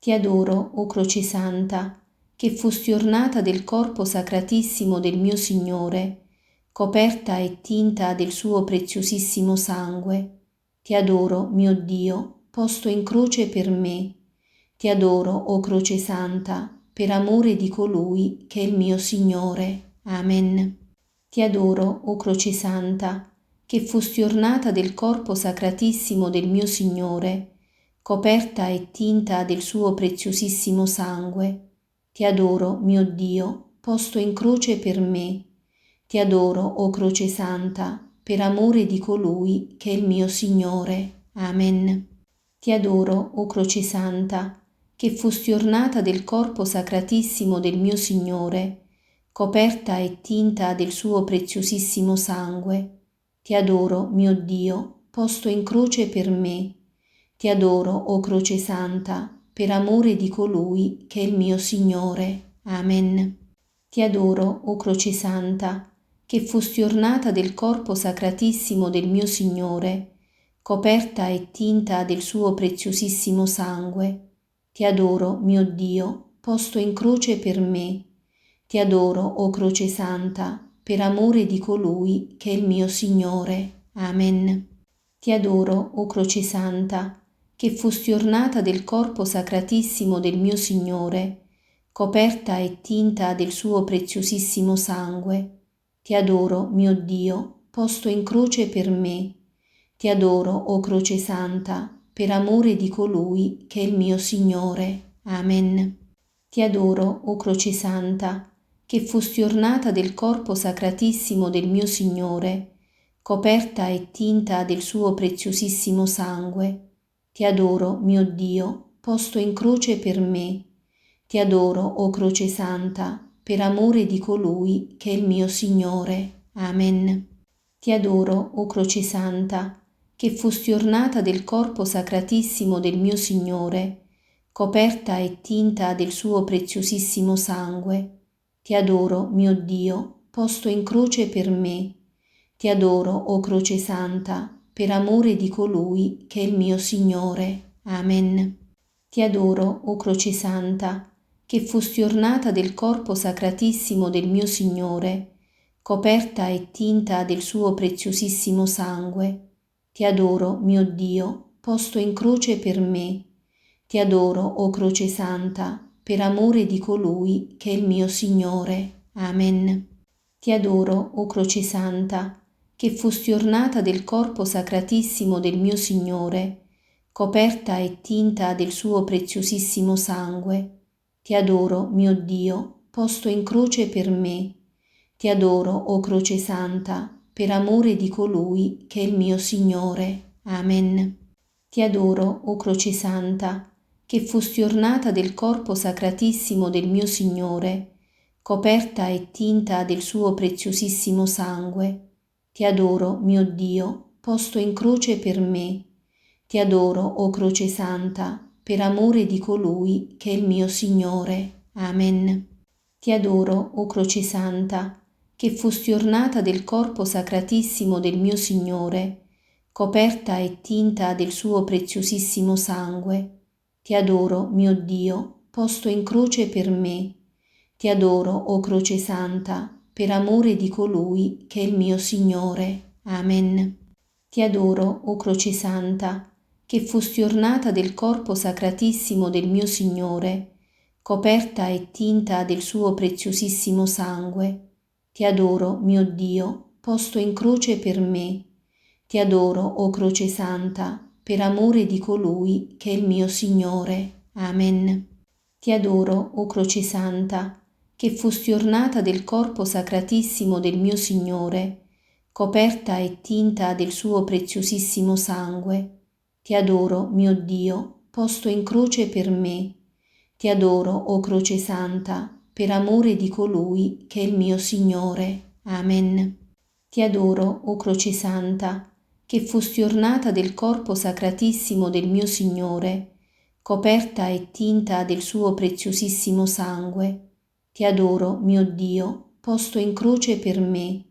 Ti adoro, o Croce Santa, che fosti ornata del corpo sacratissimo del mio Signore, coperta e tinta del suo preziosissimo sangue. Ti adoro, mio Dio, posto in croce per me. Ti adoro, o Croce Santa, per amore di colui che è il mio Signore. Amen. Ti adoro, o Croce Santa, che fosti ornata del corpo sacratissimo del mio Signore, coperta e tinta del suo preziosissimo sangue. Ti adoro, mio Dio, posto in croce per me. Ti adoro, o Croce Santa, per amore di colui che è il mio Signore. Amen. Ti adoro, o Croce Santa, che fosti ornata del corpo sacratissimo del mio Signore, coperta e tinta del suo preziosissimo sangue. Ti adoro, mio Dio, posto in croce per me. Ti adoro, o Croce Santa, per amore di colui che è il mio Signore. Amen. Ti adoro, o Croce Santa, che fosti ornata del corpo sacratissimo del mio Signore, coperta e tinta del suo preziosissimo sangue. Ti adoro, mio Dio, posto in croce per me. Ti adoro, o Croce Santa, per amore di colui che è il mio Signore. Amen. Ti adoro, o Croce Santa, che fosti ornata del corpo sacratissimo del mio Signore, coperta e tinta del suo preziosissimo sangue. Ti adoro, mio Dio, posto in croce per me. Ti adoro, o Croce Santa, per amore di colui che è il mio Signore. Amen. Ti adoro, o Croce Santa, che fosti ornata del corpo sacratissimo del mio Signore, coperta e tinta del suo preziosissimo sangue. Ti adoro, mio Dio, posto in croce per me. Ti adoro, o Croce Santa, per amore di colui che è il mio Signore. Amen. Ti adoro, o Croce Santa, che fosti ornata del corpo sacratissimo del mio Signore, coperta e tinta del suo preziosissimo sangue. Ti adoro, mio Dio, posto in croce per me. Ti adoro, o Croce Santa, per amore di colui che è il mio Signore. Amen. Ti adoro, o Croce Santa, che fosti ornata del corpo sacratissimo del mio Signore, coperta e tinta del suo preziosissimo sangue. Ti adoro, mio Dio, posto in croce per me. Ti adoro, o Croce Santa, per amore di colui che è il mio Signore. Amen. Ti adoro, o Croce Santa, che fosti ornata del corpo sacratissimo del mio Signore, coperta e tinta del suo preziosissimo sangue. Ti adoro, mio Dio, posto in croce per me. Ti adoro, o Croce Santa, per amore di colui che è il mio Signore. Amen. Ti adoro, o Croce Santa, che fosti ornata del corpo sacratissimo del mio Signore, coperta e tinta del suo preziosissimo sangue. Ti adoro, mio Dio, posto in croce per me. Ti adoro, o Croce Santa, per amore di colui che è il mio Signore. Amen. Ti adoro, o Croce Santa, che fosti ornata del corpo sacratissimo del mio Signore, coperta e tinta del suo preziosissimo sangue. Ti adoro, mio Dio, posto in croce per me. Ti adoro, o Croce Santa, per amore di colui che è il mio Signore. Amen. Ti adoro, o Croce Santa, che fosti ornata del corpo sacratissimo del mio Signore, coperta e tinta del suo preziosissimo sangue. Ti adoro, mio Dio, posto in croce per me. Ti adoro, o Croce Santa, per amore di colui che è il mio Signore. Amen. Ti adoro, o Croce Santa, che fosti ornata del corpo sacratissimo del mio Signore, coperta e tinta del suo preziosissimo sangue. Ti adoro, mio Dio, posto in croce per me. Ti adoro, o Croce Santa, per amore di colui che è il mio Signore. Amen. Ti adoro, o Croce Santa, che fosti ornata del corpo sacratissimo del mio Signore, coperta e tinta del suo preziosissimo sangue. Ti adoro, mio Dio, posto in croce per me.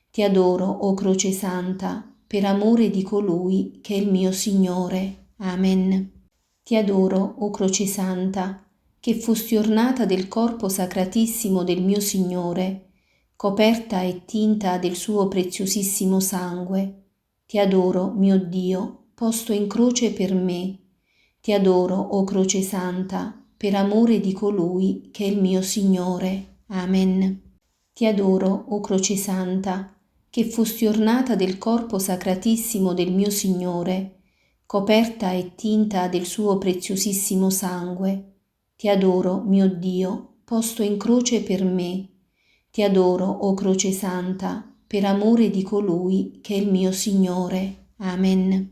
Ti adoro, o Croce Santa, per amore di colui che è il mio Signore. Amen. Ti adoro, o Croce Santa, che fosti ornata del corpo sacratissimo del mio Signore, coperta e tinta del suo preziosissimo sangue. Ti adoro, mio Dio, posto in croce per me. Ti adoro, o Croce Santa, per amore di colui che è il mio Signore. Amen. Ti adoro, o Croce Santa, che fosti ornata del corpo sacratissimo del mio Signore, coperta e tinta del suo preziosissimo sangue. Ti adoro, mio Dio, posto in croce per me. Ti adoro, o Croce Santa, per amore di colui che è il mio Signore. Amen.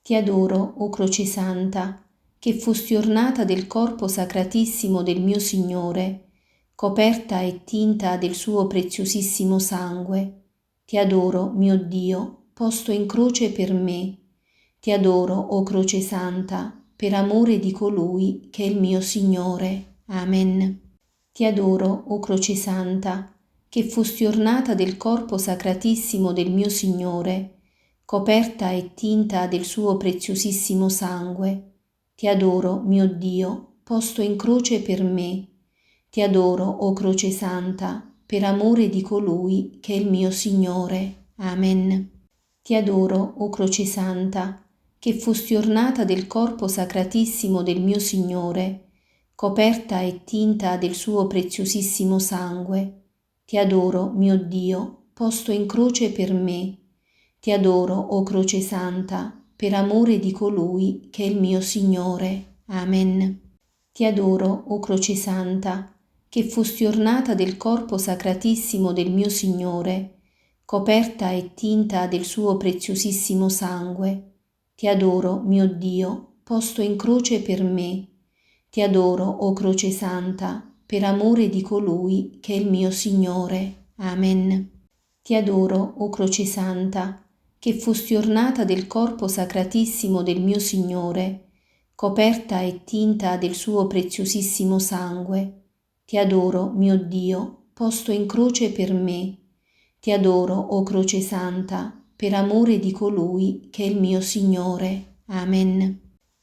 Ti adoro, o Croce Santa, che fosti ornata del corpo sacratissimo del mio Signore, coperta e tinta del suo preziosissimo sangue. Ti adoro, mio Dio, posto in croce per me. Ti adoro, o Croce Santa, per amore di colui che è il mio Signore. Amen. Ti adoro, o Croce Santa, che fosti ornata del corpo sacratissimo del mio Signore, coperta e tinta del suo preziosissimo sangue. Ti adoro, mio Dio, posto in croce per me. Ti adoro, o Croce Santa, per amore di colui che è il mio Signore. Amen. Ti adoro, o Croce Santa, che fosti ornata del corpo sacratissimo del mio Signore, coperta e tinta del suo preziosissimo sangue. Ti adoro, mio Dio, posto in croce per me. Ti adoro, o Croce Santa, per amore di colui che è il mio Signore. Amen. Ti adoro, o Croce Santa, che fosti ornata del corpo sacratissimo del mio Signore, coperta e tinta del suo preziosissimo sangue. Ti adoro, mio Dio, posto in croce per me. Ti adoro, o Croce Santa, per amore di colui che è il mio Signore. Amen. Ti adoro, o Croce Santa, che fosti ornata del corpo sacratissimo del mio Signore, coperta e tinta del suo preziosissimo sangue. Ti adoro, mio Dio, posto in croce per me. Ti adoro, o Croce Santa, per amore di colui che è il mio Signore. Amen.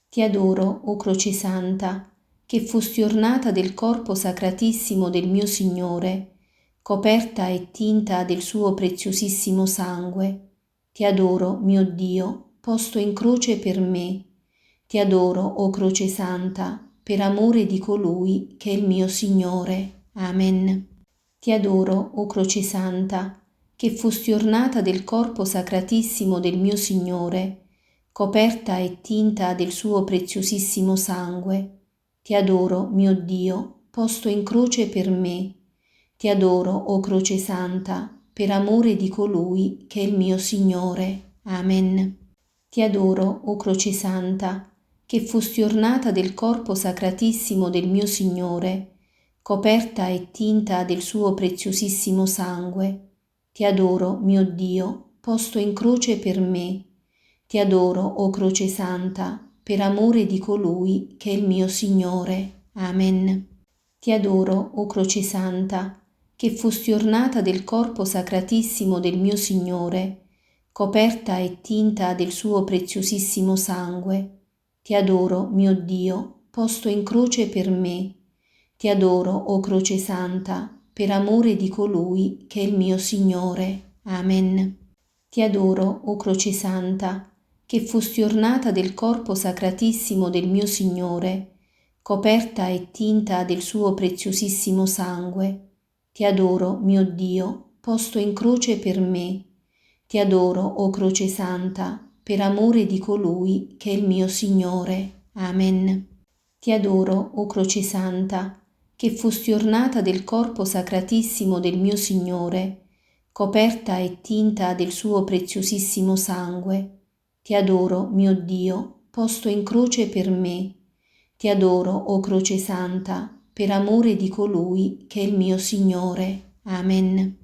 Ti adoro, o Croce Santa, che fosti ornata del corpo sacratissimo del mio Signore, coperta e tinta del suo preziosissimo sangue. Ti adoro, mio Dio, posto in croce per me. Ti adoro, o Croce Santa, per amore di colui che è il mio Signore. Amen. Ti adoro, o Croce Santa, che fosti ornata del corpo sacratissimo del mio Signore, coperta e tinta del suo preziosissimo sangue. Ti adoro, mio Dio, posto in croce per me. Ti adoro, o Croce Santa, per amore di colui che è il mio Signore. Amen. Ti adoro, o Croce Santa, che fosti ornata del corpo sacratissimo del mio Signore, coperta e tinta del suo preziosissimo sangue. Ti adoro, mio Dio, posto in croce per me. Ti adoro, o Croce Santa, per amore di colui che è il mio Signore. Amen. Ti adoro, o Croce Santa, che fosti ornata del corpo sacratissimo del mio Signore, coperta e tinta del suo preziosissimo sangue. Ti adoro, mio Dio, posto in croce per me. Ti adoro, o Croce Santa, per amore di colui che è il mio Signore. Amen. Ti adoro, o Croce Santa, che fosti ornata del corpo sacratissimo del mio Signore, coperta e tinta del suo preziosissimo sangue. Ti adoro, mio Dio, posto in croce per me. Ti adoro, o Croce Santa, per amore di colui che è il mio Signore. Amen. Ti adoro, o Croce Santa, che fosti ornata del corpo sacratissimo del mio Signore, coperta e tinta del suo preziosissimo sangue. Ti adoro, mio Dio, posto in croce per me. Ti adoro, o Croce Santa, per amore di colui che è il mio Signore. Amen.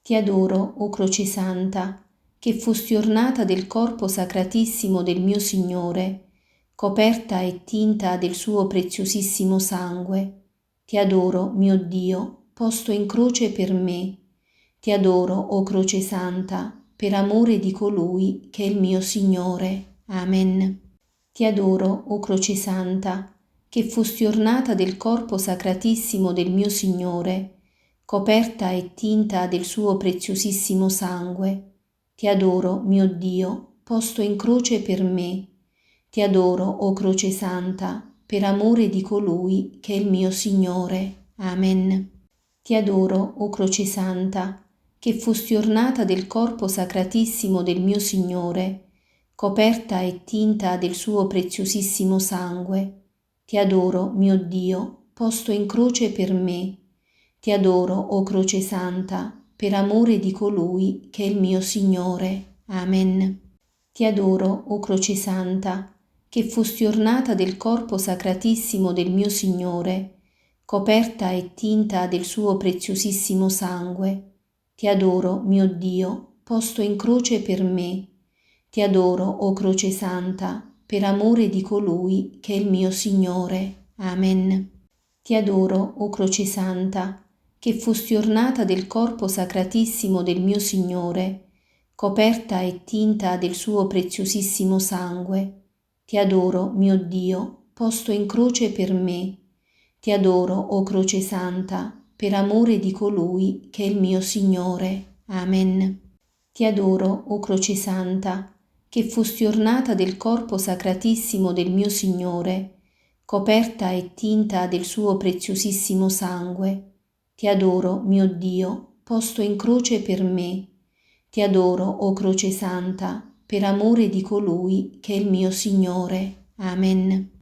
Ti adoro, o Croce Santa, che fosti ornata del corpo sacratissimo del mio Signore, coperta e tinta del suo preziosissimo sangue. Ti adoro, mio Dio, posto in croce per me. Ti adoro, o Croce Santa, per amore di colui che è il mio Signore. Amen. Ti adoro, o Croce Santa, che fosti ornata del corpo sacratissimo del mio Signore, coperta e tinta del suo preziosissimo sangue. Ti adoro, mio Dio, posto in croce per me. Ti adoro, o Croce Santa, per amore di colui che è il mio Signore. Amen. Ti adoro, o Croce Santa, che fosti ornata del corpo sacratissimo del mio Signore, coperta e tinta del suo preziosissimo sangue. Ti adoro, mio Dio, posto in croce per me. Ti adoro, o Croce Santa, per amore di colui che è il mio Signore. Amen. Ti adoro, o Croce Santa, che fosti ornata del corpo sacratissimo del mio Signore, coperta e tinta del suo preziosissimo sangue. Ti adoro, mio Dio, posto in croce per me. Ti adoro, o Croce Santa, per amore di colui che è il mio Signore. Amen. Ti adoro, o Croce Santa, che fosti ornata del corpo sacratissimo del mio Signore, coperta e tinta del suo preziosissimo sangue. Ti adoro, mio Dio, posto in croce per me. Ti adoro, o Croce Santa, per amore di colui che è il mio Signore. Amen. Ti adoro, o Croce Santa, che fosti ornata del corpo sacratissimo del mio Signore, coperta e tinta del suo preziosissimo sangue. Ti adoro, mio Dio, posto in croce per me. Ti adoro, o Croce Santa, per amore di colui che è il mio Signore. Amen.